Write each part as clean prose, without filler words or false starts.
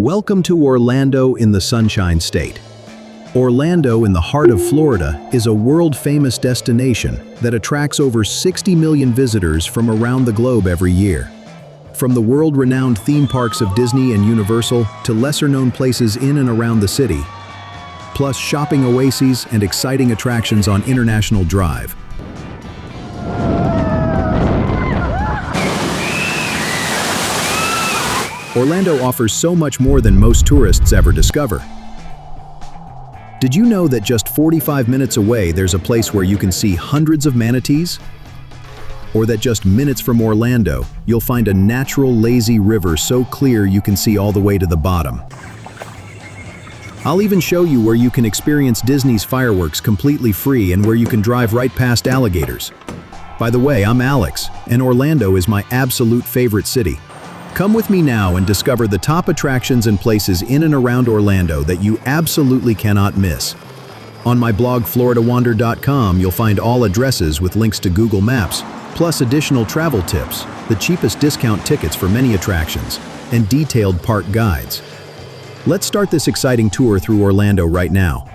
Welcome to Orlando in the Sunshine State. Orlando, in the heart of Florida, is a world-famous destination that attracts over 60 million visitors from around the globe every year. From the world-renowned theme parks of Disney and Universal to lesser-known places in and around the city, plus shopping oases and exciting attractions on International Drive. Orlando offers so much more than most tourists ever discover. Did you know that just 45 minutes away there's a place where you can see hundreds of manatees? Or that just minutes from Orlando, you'll find a natural lazy river so clear you can see all the way to the bottom. I'll even show you where you can experience Disney's fireworks completely free and where you can drive right past alligators. By the way, I'm Alex, and Orlando is my absolute favorite city. Come with me now and discover the top attractions and places in and around Orlando that you absolutely cannot miss. On my blog floridawander.com, you'll find all addresses with links to Google Maps, plus additional travel tips, the cheapest discount tickets for many attractions, and detailed park guides. Let's start this exciting tour through Orlando right now.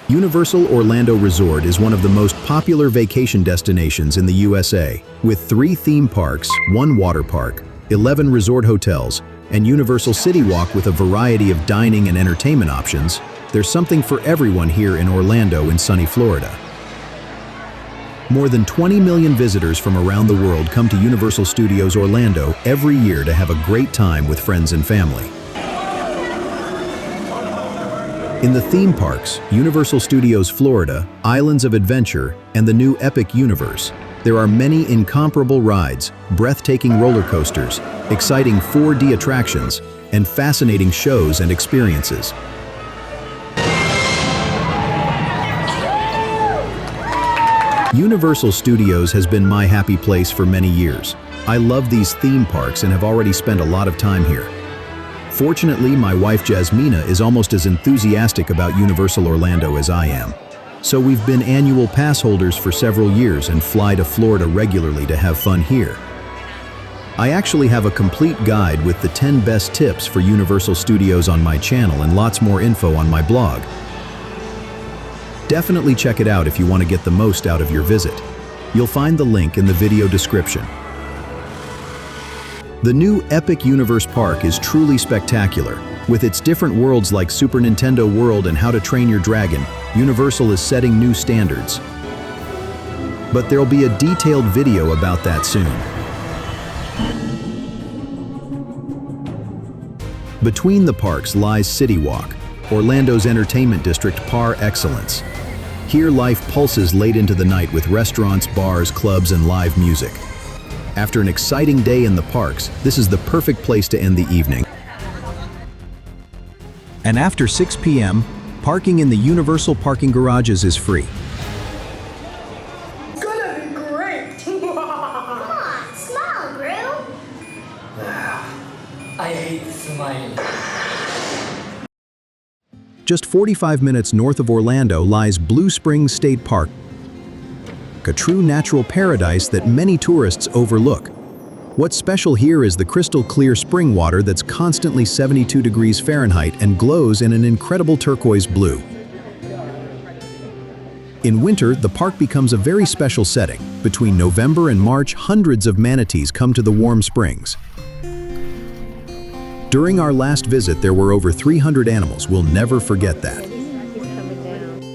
Universal Orlando Resort is one of the most popular vacation destinations in the USA. With 3 theme parks, 1 water park, 11 resort hotels, and Universal City Walk with a variety of dining and entertainment options, there's something for everyone here in Orlando in sunny Florida. More than 20 million visitors from around the world come to Universal Studios Orlando every year to have a great time with friends and family. In the theme parks, Universal Studios Florida, Islands of Adventure, and the new Epic Universe, there are many incomparable rides, breathtaking roller coasters, exciting 4D attractions, and fascinating shows and experiences. Universal Studios has been my happy place for many years. I love these theme parks and have already spent a lot of time here. Fortunately, my wife Jasmina is almost as enthusiastic about Universal Orlando as I am. So we've been annual pass holders for several years and fly to Florida regularly to have fun here. I actually have a complete guide with the 10 best tips for Universal Studios on my channel and lots more info on my blog. Definitely check it out if you want to get the most out of your visit. You'll find the link in the video description. The new Epic Universe Park is truly spectacular. With its different worlds like Super Nintendo World and How to Train Your Dragon, Universal is setting new standards. But there'll be a detailed video about that soon. Between the parks lies City Walk, Orlando's entertainment district par excellence. Here life pulses late into the night with restaurants, bars, clubs, and live music. After an exciting day in the parks, this is the perfect place to end the evening. And after 6 p.m., parking in the Universal parking garages is free. It's gonna be great! Come on, smile, Gru! I hate smiling. Just 45 minutes north of Orlando lies Blue Springs State Park, a true natural paradise that many tourists overlook. What's special here is the crystal clear spring water that's constantly 72 degrees Fahrenheit and glows in an incredible turquoise blue. In winter, the park becomes a very special setting. Between November and March, hundreds of manatees come to the warm springs. During our last visit, there were over 300 animals. We'll never forget that.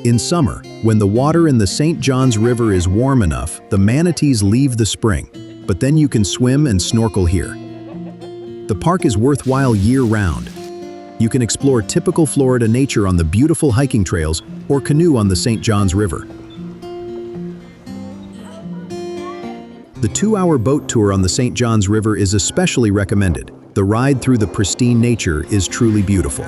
In summer, when the water in the St. Johns River is warm enough, the manatees leave the spring, but then you can swim and snorkel here. The park is worthwhile year-round. You can explore typical Florida nature on the beautiful hiking trails or canoe on the St. Johns River. The 2-hour boat tour on the St. Johns River is especially recommended. The ride through the pristine nature is truly beautiful.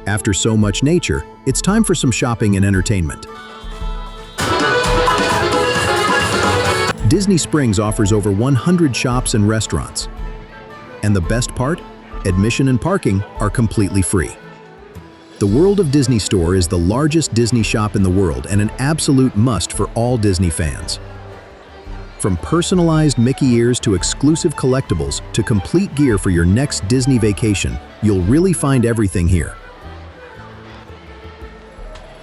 After so much nature, it's time for some shopping and entertainment. Disney Springs offers over 100 shops and restaurants. And the best part? admission and parking are completely free. The World of Disney store is the largest Disney shop in the world and an absolute must for all Disney fans. From personalized Mickey ears to exclusive collectibles to complete gear for your next Disney vacation, you'll really find everything here.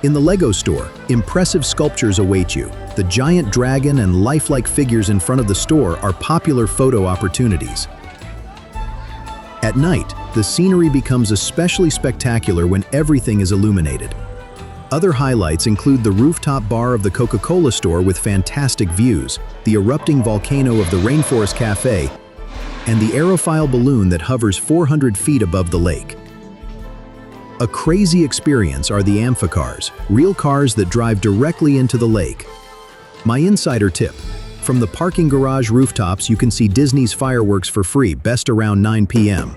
In the LEGO store, impressive sculptures await you. The giant dragon and lifelike figures in front of the store are popular photo opportunities. At night, the scenery becomes especially spectacular when everything is illuminated. Other highlights include the rooftop bar of the Coca-Cola store with fantastic views, the erupting volcano of the Rainforest Cafe, and the aerofoil balloon that hovers 400 feet above the lake. A crazy experience are the amphicars, real cars that drive directly into the lake. My insider tip: from the parking garage rooftops you can see Disney's fireworks for free, best around 9 p.m.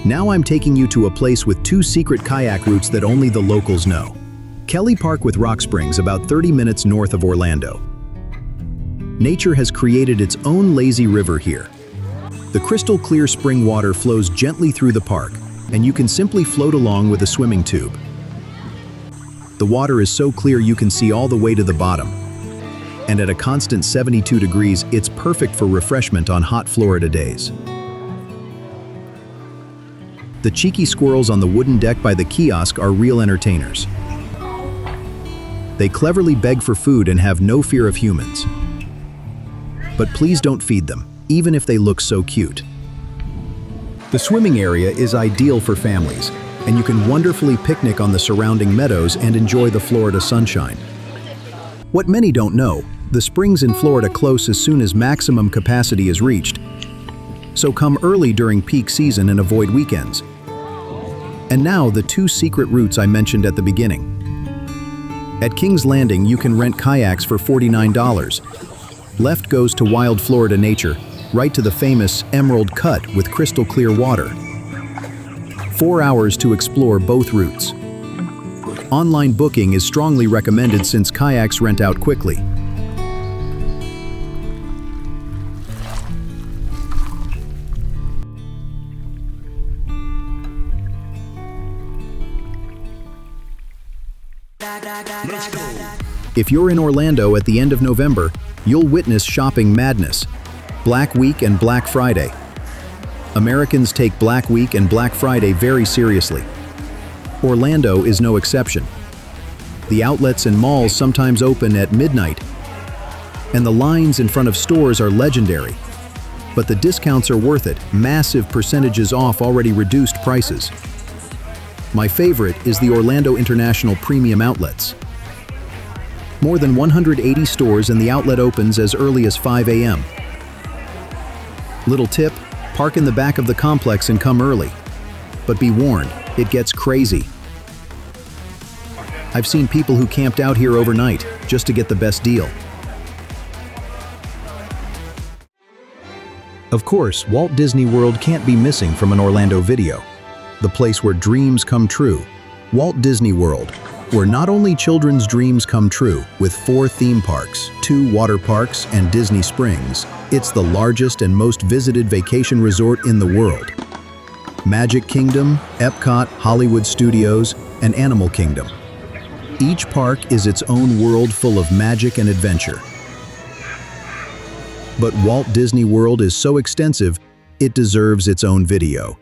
Now I'm taking you to a place with 2 secret kayak routes that only the locals know. Kelly Park with Rock Springs, about 30 minutes north of Orlando. Nature has created its own lazy river here. The crystal clear spring water flows gently through the park, and you can simply float along with a swimming tube. The water is so clear you can see all the way to the bottom. And at a constant 72 degrees, it's perfect for refreshment on hot Florida days. The cheeky squirrels on the wooden deck by the kiosk are real entertainers. They cleverly beg for food and have no fear of humans. But please don't feed them, even if they look so cute. The swimming area is ideal for families, and you can wonderfully picnic on the surrounding meadows and enjoy the Florida sunshine. What many don't know, the springs in Florida close as soon as maximum capacity is reached, so come early during peak season and avoid weekends. And now the 2 secret routes I mentioned at the beginning. At King's Landing you can rent kayaks for $49. Left goes to wild Florida nature, right to the famous Emerald Cut with crystal clear water. 4 hours to explore both routes. Online booking is strongly recommended since kayaks rent out quickly. If you're in Orlando at the end of November, you'll witness shopping madness. Black Week and Black Friday. Americans take Black Week and Black Friday very seriously. Orlando is no exception. The outlets and malls sometimes open at midnight, and the lines in front of stores are legendary. But the discounts are worth it, massive percentages off already reduced prices. My favorite is the Orlando International Premium Outlets. More than 180 stores and the outlet opens as early as 5 a.m. Little tip, park in the back of the complex and come early. But be warned, it gets crazy. I've seen people who camped out here overnight just to get the best deal. Of course, Walt Disney World can't be missing from an Orlando video. The place where dreams come true. Walt Disney World, where not only children's dreams come true, with 4 theme parks, 2 water parks, and Disney Springs, it's the largest and most visited vacation resort in the world. Magic Kingdom, Epcot, Hollywood Studios, and Animal Kingdom. Each park is its own world full of magic and adventure. But Walt Disney World is so extensive, it deserves its own video.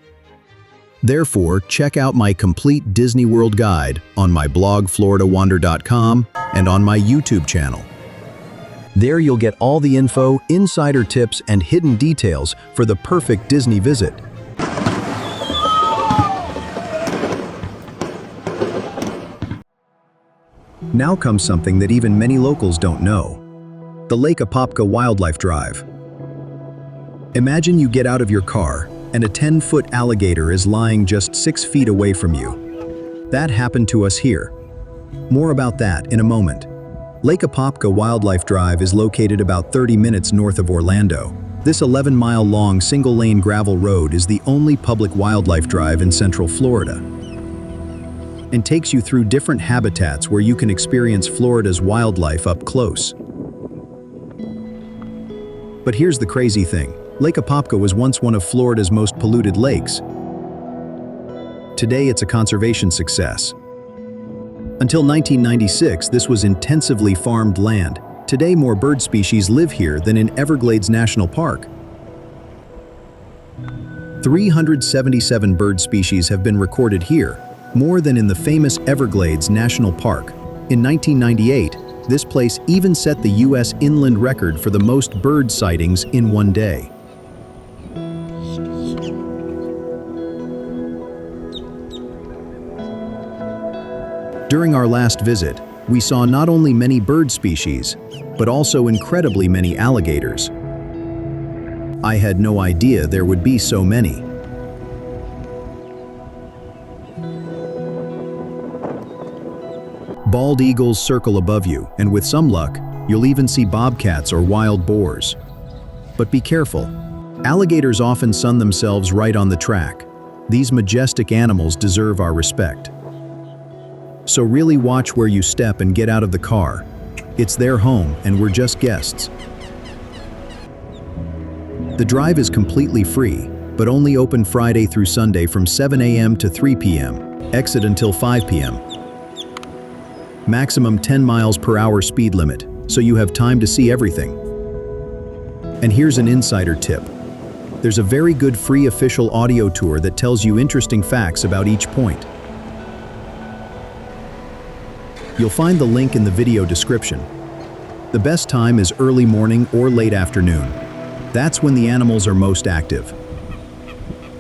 Therefore, check out my complete Disney World guide on my blog floridawander.com and on my YouTube channel. There you'll get all the info, insider tips, and hidden details for the perfect Disney visit. Now comes something that even many locals don't know. The Lake Apopka Wildlife Drive. Imagine you get out of your car and a 10-foot alligator is lying just 6 feet away from you. That happened to us here. More about that in a moment. Lake Apopka Wildlife Drive is located about 30 minutes north of Orlando. This 11-mile-long single-lane gravel road is the only public wildlife drive in Central Florida and takes you through different habitats where you can experience Florida's wildlife up close. But here's the crazy thing. Lake Apopka was once one of Florida's most polluted lakes. Today it's a conservation success. Until 1996, this was intensively farmed land. Today more bird species live here than in Everglades National Park. 377 bird species have been recorded here, more than in the famous Everglades National Park. In 1998, this place even set the U.S. inland record for the most bird sightings in one day. During our last visit, we saw not only many bird species, but also incredibly many alligators. I had no idea there would be so many. Bald eagles circle above you, and with some luck, you'll even see bobcats or wild boars. But be careful. Alligators often sun themselves right on the track. These majestic animals deserve our respect. So really watch where you step and get out of the car. It's their home, and we're just guests. The drive is completely free, but only open Friday through Sunday from 7 a.m. to 3 p.m. Exit until 5 p.m. Maximum 10 miles per hour speed limit, so you have time to see everything. And here's an insider tip. There's a very good free official audio tour that tells you interesting facts about each point. You'll find the link in the video description. The best time is early morning or late afternoon. That's when the animals are most active.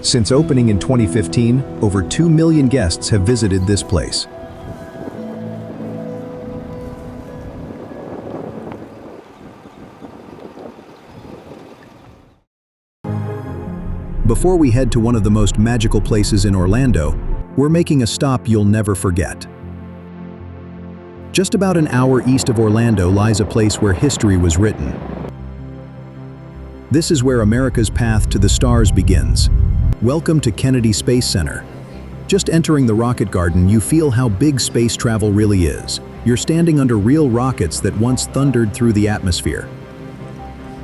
Since opening in 2015, over 2 million guests have visited this place. Before we head to one of the most magical places in Orlando, we're making a stop you'll never forget. Just about an hour east of Orlando lies a place where history was written. This is where America's path to the stars begins. Welcome to Kennedy Space Center. Just entering the rocket garden, you feel how big space travel really is. You're standing under real rockets that once thundered through the atmosphere.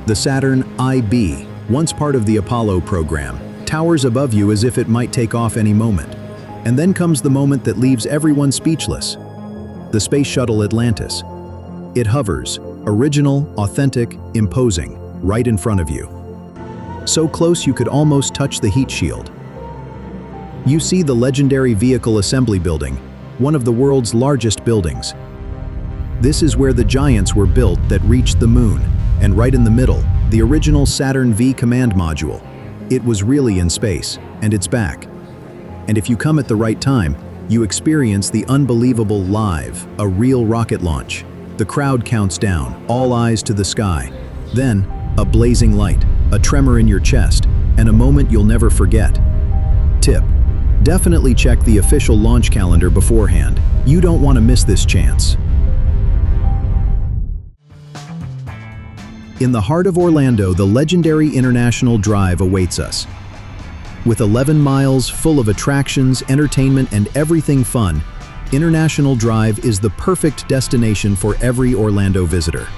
The Saturn IB, once part of the Apollo program, towers above you as if it might take off any moment. And then comes the moment that leaves everyone speechless. The Space Shuttle Atlantis. It hovers, original, authentic, imposing, right in front of you. So close you could almost touch the heat shield. You see the legendary Vehicle Assembly Building, one of the world's largest buildings. This is where the giants were built that reached the moon, and right in the middle, the original Saturn V command module. It was really in space, and it's back. And if you come at the right time, you experience the unbelievable live, a real rocket launch. The crowd counts down, all eyes to the sky. Then, a blazing light, a tremor in your chest, and a moment you'll never forget. Tip: definitely check the official launch calendar beforehand. You don't want to miss this chance. In the heart of Orlando, the legendary International Drive awaits us. With 11 miles full of attractions, entertainment, and everything fun, International Drive is the perfect destination for every Orlando visitor.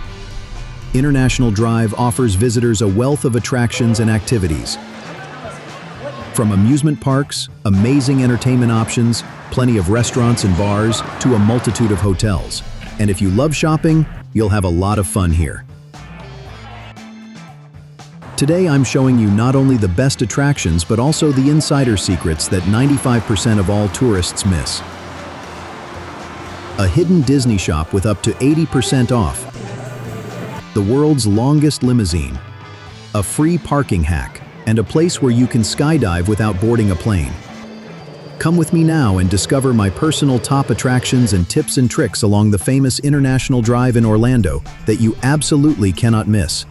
International Drive offers visitors a wealth of attractions and activities. From amusement parks, amazing entertainment options, plenty of restaurants and bars, to a multitude of hotels. And if you love shopping, you'll have a lot of fun here. Today I'm showing you not only the best attractions but also the insider secrets that 95% of all tourists miss. A hidden Disney shop with up to 80% off. The world's longest limousine. A free parking hack, and a place where you can skydive without boarding a plane. Come with me now and discover my personal top attractions and tips and tricks along the famous International Drive in Orlando that you absolutely cannot miss.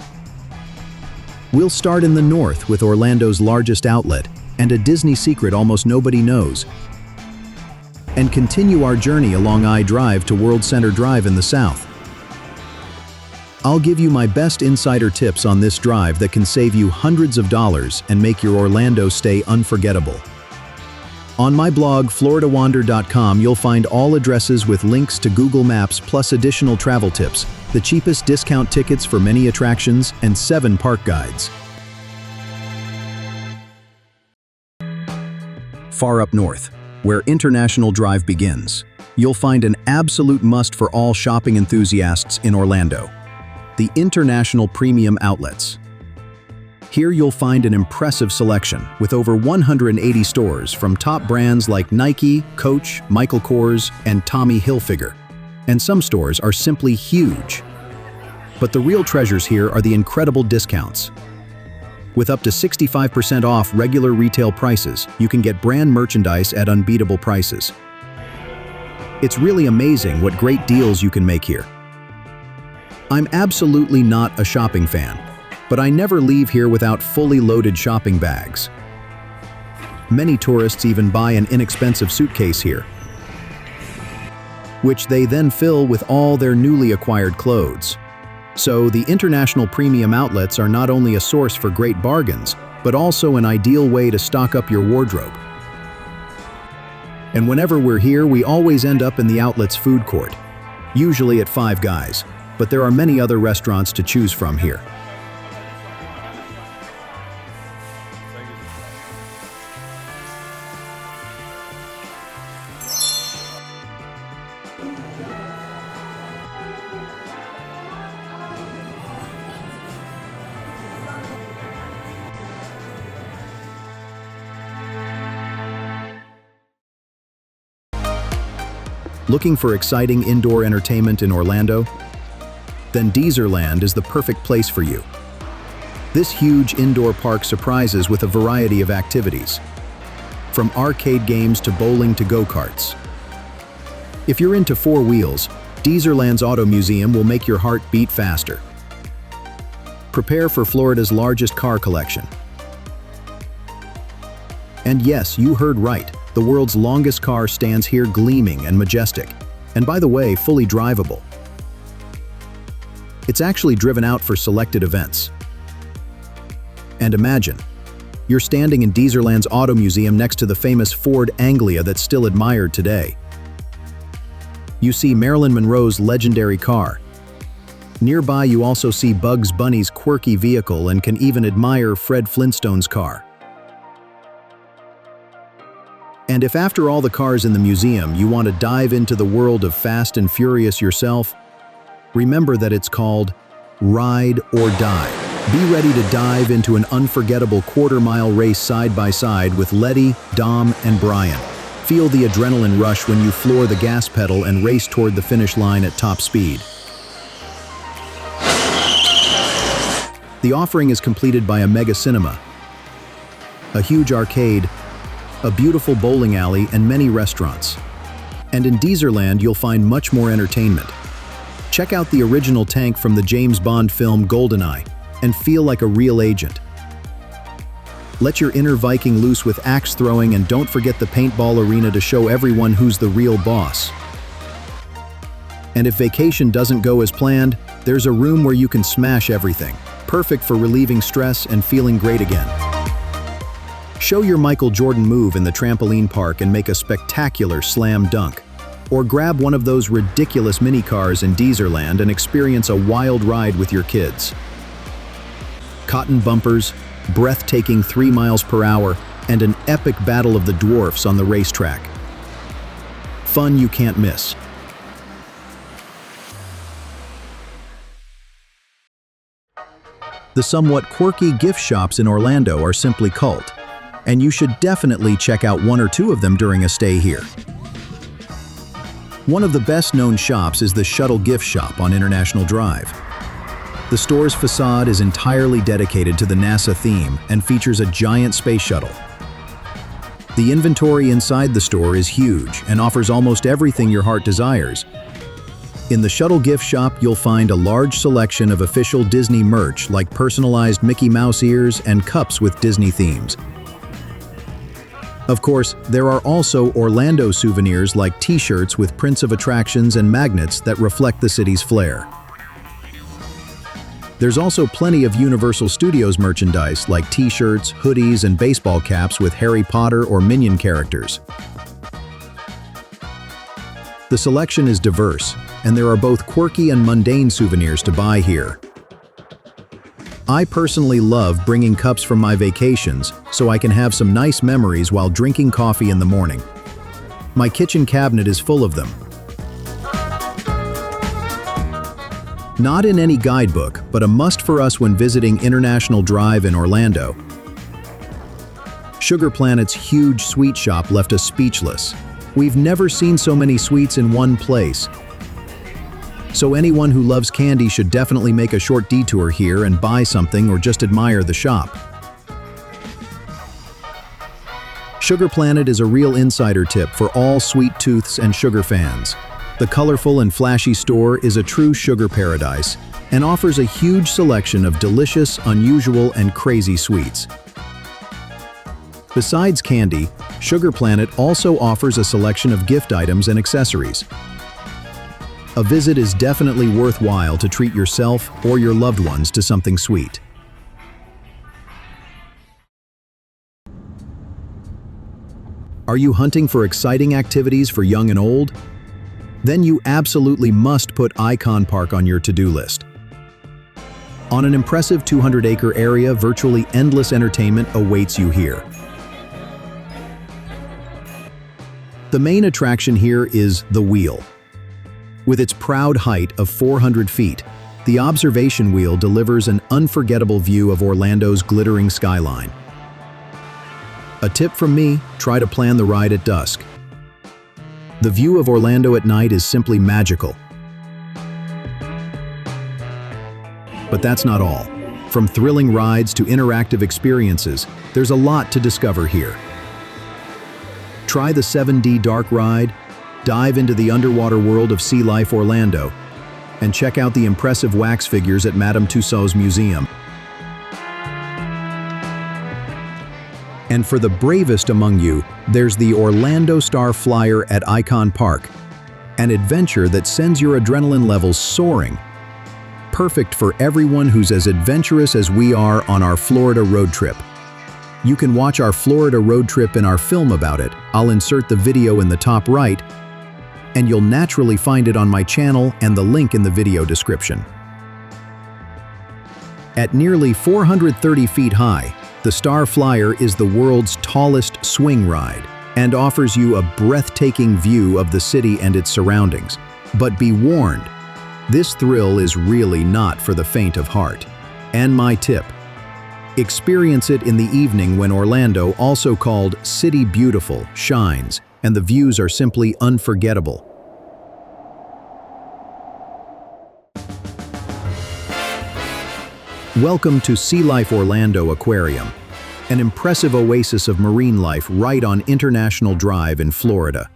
We'll start in the north with Orlando's largest outlet and a Disney secret almost nobody knows, and continue our journey along I-Drive to World Center Drive in the south. I'll give you my best insider tips on this drive that can save you hundreds of dollars and make your Orlando stay unforgettable. On my blog, floridawander.com, you'll find all addresses with links to Google Maps plus additional travel tips the cheapest discount tickets for many attractions, and 7 park guides. Far up north, where International Drive begins, you'll find an absolute must for all shopping enthusiasts in Orlando: the International Premium Outlets. Here you'll find an impressive selection with over 180 stores from top brands like Nike, Coach, Michael Kors, and Tommy Hilfiger. And some stores are simply huge. But the real treasures here are the incredible discounts. With up to 65% off regular retail prices, you can get brand merchandise at unbeatable prices. It's really amazing what great deals you can make here. I'm absolutely not a shopping fan, but I never leave here without fully loaded shopping bags. Many tourists even buy an inexpensive suitcase here, which they then fill with all their newly acquired clothes. So the International Premium Outlets are not only a source for great bargains, but also an ideal way to stock up your wardrobe. And whenever we're here, we always end up in the outlet's food court, usually at Five Guys, but there are many other restaurants to choose from here. Looking for exciting indoor entertainment in Orlando? Then Dieserland is the perfect place for you. This huge indoor park surprises with a variety of activities, from arcade games to bowling to go-karts. If you're into 4 wheels, Dieserland's Auto Museum will make your heart beat faster. Prepare for Florida's largest car collection. And yes, you heard right. The world's longest car stands here gleaming and majestic, and by the way, fully drivable. It's actually driven out for selected events. And imagine, you're standing in Dieserland's Auto Museum next to the famous Ford Anglia that's still admired today. You see Marilyn Monroe's legendary car. Nearby you also see Bugs Bunny's quirky vehicle and can even admire Fred Flintstone's car. And if after all the cars in the museum you want to dive into the world of Fast and Furious yourself, remember that it's called Ride or Die. Be ready to dive into an unforgettable quarter-mile race side by side with Letty, Dom, and Brian. Feel the adrenaline rush when you floor the gas pedal and race toward the finish line at top speed. The offering is completed by a mega cinema, a huge arcade, a beautiful bowling alley, and many restaurants. And in Dieserland, you'll find much more entertainment. Check out the original tank from the James Bond film GoldenEye and feel like a real agent. Let your inner Viking loose with axe throwing, and don't forget the paintball arena to show everyone who's the real boss. And if vacation doesn't go as planned, there's a room where you can smash everything, perfect for relieving stress and feeling great again. Show your Michael Jordan move in the trampoline park and make a spectacular slam dunk. Or grab one of those ridiculous mini cars in Dieserland and experience a wild ride with your kids. Cotton bumpers, breathtaking 3 miles per hour, and an epic battle of the dwarfs on the racetrack. Fun you can't miss. The somewhat quirky gift shops in Orlando are simply cult, and you should definitely check out 1 or 2 of them during a stay here. One of the best-known shops is the Shuttle gift shop on International Drive. The store's facade is entirely dedicated to the NASA theme and features a giant space shuttle. The inventory inside the store is huge and offers almost everything your heart desires. In the Shuttle gift shop, you'll find a large selection of official Disney merch like personalized Mickey Mouse ears and cups with Disney themes. Of course, there are also Orlando souvenirs like t-shirts with prints of attractions and magnets that reflect the city's flair. There's also plenty of Universal Studios merchandise like t-shirts, hoodies, and baseball caps with Harry Potter or Minion characters. The selection is diverse, and there are both quirky and mundane souvenirs to buy here. I personally love bringing cups from my vacations so I can have some nice memories while drinking coffee in the morning. My kitchen cabinet is full of them. Not in any guidebook, but a must for us when visiting International Drive in Orlando. Sugar Planet's huge sweet shop left us speechless. We've never seen so many sweets in one place. So anyone who loves candy should definitely make a short detour here and buy something or just admire the shop. Sugar Planet is a real insider tip for all sweet tooths and sugar fans. The colorful and flashy store is a true sugar paradise and offers a huge selection of delicious, unusual, and crazy sweets. Besides candy, Sugar Planet also offers a selection of gift items and accessories. A visit is definitely worthwhile to treat yourself or your loved ones to something sweet. Are you hunting for exciting activities for young and old? Then you absolutely must put Icon Park on your to-do list. On an impressive 200-acre area, virtually endless entertainment awaits you here. The main attraction here is the Wheel. With its proud height of 400 feet, the observation wheel delivers an unforgettable view of Orlando's glittering skyline. A tip from me, try to plan the ride at dusk. The view of Orlando at night is simply magical. But that's not all. From thrilling rides to interactive experiences, there's a lot to discover here. Try the 7D Dark Ride, dive into the underwater world of Sea Life Orlando, and check out the impressive wax figures at Madame Tussaud's museum. And for the bravest among you, there's the Orlando Star Flyer at Icon Park, an adventure that sends your adrenaline levels soaring. Perfect for everyone who's as adventurous as we are on our Florida road trip. You can watch our Florida road trip in our film about it. I'll insert the video in the top right, and you'll naturally find it on my channel and the link in the video description. At nearly 430 feet high, the Star Flyer is the world's tallest swing ride and offers you a breathtaking view of the city and its surroundings. But be warned, this thrill is really not for the faint of heart. And my tip, experience it in the evening when Orlando, also called City Beautiful, shines, and the views are simply unforgettable. Welcome to Sea Life Orlando Aquarium, an impressive oasis of marine life right on International Drive in Florida.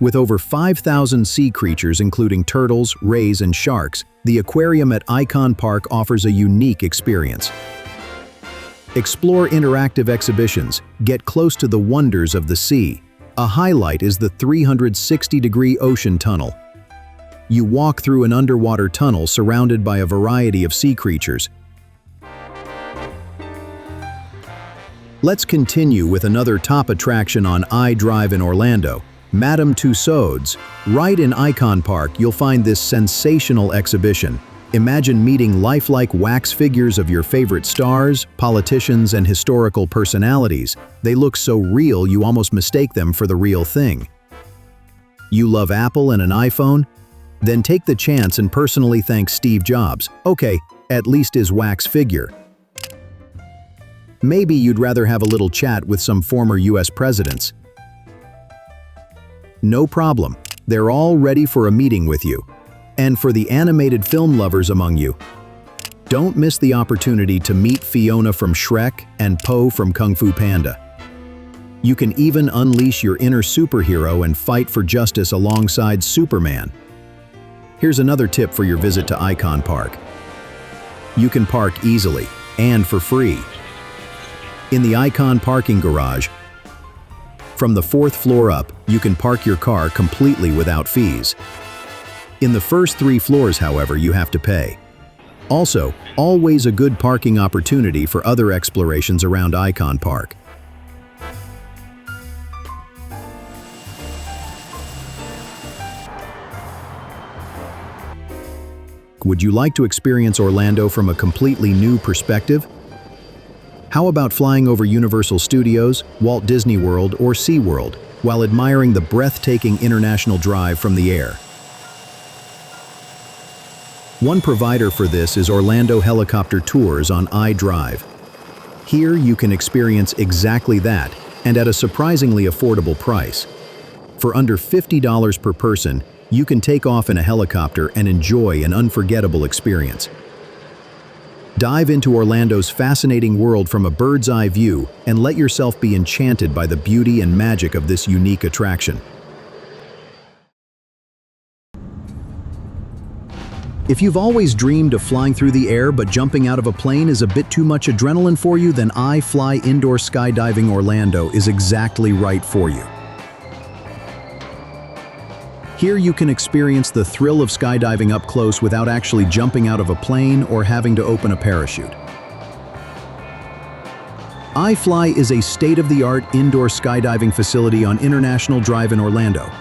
With over 5,000 sea creatures including turtles, rays, and sharks, the aquarium at Icon Park offers a unique experience. Explore interactive exhibitions, get close to the wonders of the sea. A highlight is the 360-degree ocean tunnel. You walk through an underwater tunnel surrounded by a variety of sea creatures. Let's continue with another top attraction on iDrive in Orlando, Madame Tussaud's. Right in Icon Park, you'll find this sensational exhibition. Imagine meeting lifelike wax figures of your favorite stars, politicians, and historical personalities. They look so real you almost mistake them for the real thing. You love Apple and an iPhone? Then take the chance and personally thank Steve Jobs. Okay, at least his wax figure. Maybe you'd rather have a little chat with some former US presidents. No problem, they're all ready for a meeting with you. And for the animated film lovers among you, don't miss the opportunity to meet Fiona from Shrek and Po from Kung Fu Panda. You can even unleash your inner superhero and fight for justice alongside Superman. Here's another tip for your visit to Icon Park. You can park easily and for free in the Icon parking garage. From the 4th floor up, you can park your car completely without fees. In the first 3 floors, however, you have to pay. Also, always a good parking opportunity for other explorations around Icon Park. Would you like to experience Orlando from a completely new perspective? How about flying over Universal Studios, Walt Disney World, or SeaWorld while admiring the breathtaking International Drive from the air? One provider for this is Orlando Helicopter Tours on iDrive. Here you can experience exactly that, and at a surprisingly affordable price. For under $50 per person, you can take off in a helicopter and enjoy an unforgettable experience. Dive into Orlando's fascinating world from a bird's-eye view and let yourself be enchanted by the beauty and magic of this unique attraction. If you've always dreamed of flying through the air but jumping out of a plane is a bit too much adrenaline for you, then iFly Indoor Skydiving Orlando is exactly right for you. Here you can experience the thrill of skydiving up close without actually jumping out of a plane or having to open a parachute. iFly is a state-of-the-art indoor skydiving facility on International Drive in Orlando.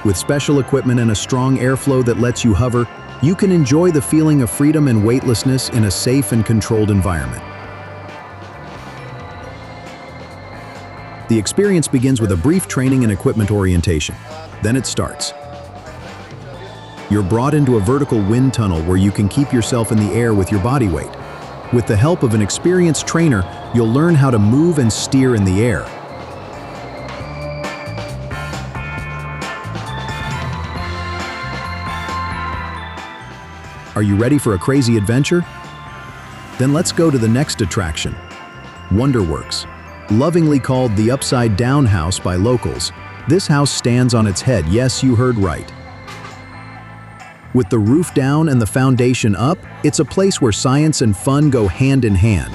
With special equipment and a strong airflow that lets you hover, you can enjoy the feeling of freedom and weightlessness in a safe and controlled environment. The experience begins with a brief training and equipment orientation. Then it starts. You're brought into a vertical wind tunnel where you can keep yourself in the air with your body weight. With the help of an experienced trainer, you'll learn how to move and steer in the air. Are you ready for a crazy adventure? Then let's go to the next attraction, Wonderworks. Lovingly called the Upside Down House by locals, this house stands on its head. Yes, you heard right. With the roof down and the foundation up, it's a place where science and fun go hand in hand.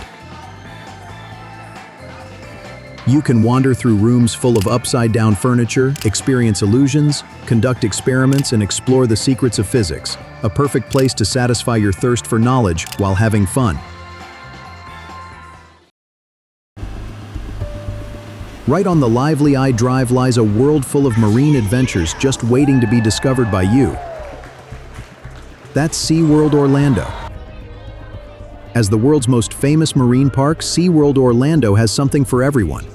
You can wander through rooms full of upside-down furniture, experience illusions, conduct experiments, and explore the secrets of physics. A perfect place to satisfy your thirst for knowledge while having fun. Right on the lively iDrive lies a world full of marine adventures just waiting to be discovered by you. That's SeaWorld Orlando. As the world's most famous marine park, SeaWorld Orlando has something for everyone.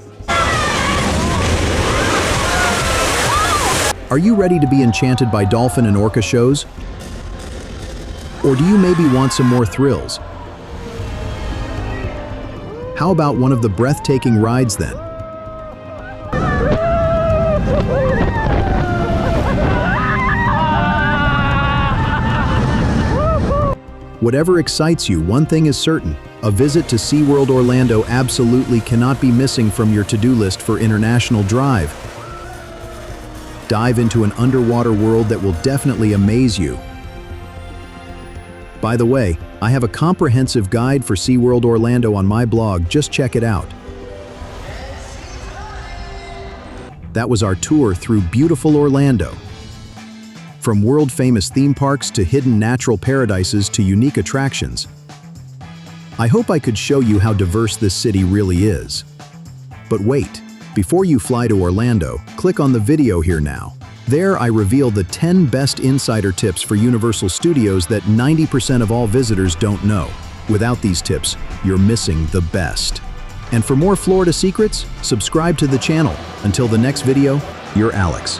Are you ready to be enchanted by dolphin and orca shows? Or do you maybe want some more thrills? How about one of the breathtaking rides then? Whatever excites you, one thing is certain: a visit to SeaWorld Orlando absolutely cannot be missing from your to-do list for International Drive. Dive into an underwater world that will definitely amaze you. By the way, I have a comprehensive guide for SeaWorld Orlando on my blog. Just check it out. That was our tour through beautiful Orlando. From world-famous theme parks to hidden natural paradises to unique attractions. I hope I could show you how diverse this city really is. But wait, before you fly to Orlando, click on the video here now. There I reveal the 10 best insider tips for Universal Studios that 90% of all visitors don't know. Without these tips, you're missing the best. And for more Florida secrets, subscribe to the channel. Until the next video, you're Alex.